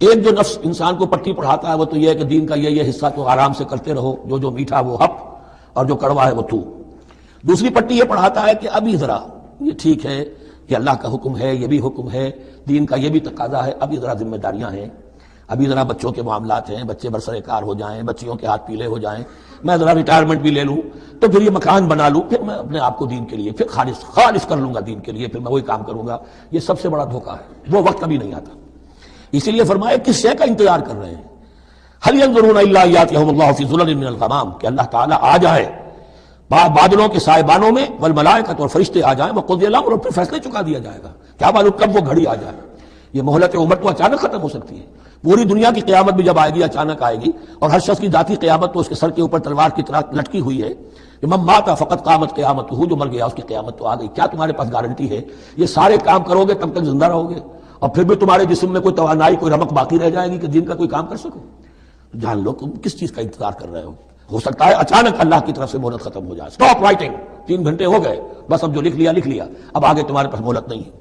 ایک جو نفس انسان کو پٹی پڑھاتا ہے وہ تو یہ ہے کہ دین کا یہ حصہ تو آرام سے کرتے رہو، جو میٹھا وہ ہپ اور جو کڑوا ہے وہ تو۔ دوسری پٹی یہ پڑھاتا ہے کہ ابھی ذرا یہ ٹھیک ہے کہ اللہ کا حکم ہے، یہ بھی حکم ہے، دین کا یہ بھی تقاضا ہے، ابھی ذرا ذمہ داریاں ہیں، ابھی ذرا بچوں کے معاملات ہیں، بچے برسر کار ہو جائیں، بچیوں کے ہاتھ پیلے ہو جائیں، میں ذرا ریٹائرمنٹ بھی لے لوں تو پھر یہ مکان بنا لوں، پھر میں اپنے آپ کو دین کے لیے پھر خالص کر لوں گا دین کے لیے، پھر میں وہی کام کروں گا۔ یہ سب سے بڑا دھوکہ ہے، وہ وقت کبھی نہیں آتا۔ اسی لیے فرمایا کس شے کا انتظار کر رہے ہیں؟ هل ينظرون الا ياتيهم الله في ظلل من الغمام، کہ اللہ تعالیٰ آ جائے بادلوں کے سائبانوں میں، والملائکۃ اور فرشتے آ جائیں، وقضی الامر اور پھر فیصلے چکا دیا جائے گا۔ کیا معلوم کب وہ گھڑی آ جائے۔ یہ مہلت عمر تو اچانک ختم ہو سکتی ہے، پوری دنیا کی قیامت بھی جب آئے گی اچانک آئے گی، اور ہر شخص کی ذاتی قیامت تو اس کے سر کے اوپر تلوار کی طرح لٹکی ہوئی ہے۔ من مات فقط قامت قیامتہ، جو مر گیا اس کی قیامت تو آ گئی۔ کیا تمہارے پاس گارنٹی ہے یہ سارے کام کرو گے تب تک زندہ رہو گے اور پھر بھی تمہارے جسم میں کوئی توانائی، کوئی رمق باقی رہ جائے گی کہ دین کا کوئی کام کر سکو؟ جان لو تم کس چیز کا انتظار کر رہے ہو سکتا ہے اچانک اللہ کی طرف سے مہلت ختم ہو جائے۔ اسٹاپ رائٹنگ، 3 گھنٹے ہو گئے، بس اب جو لکھ لیا اب آگے تمہارے پاس مہلت نہیں ہے۔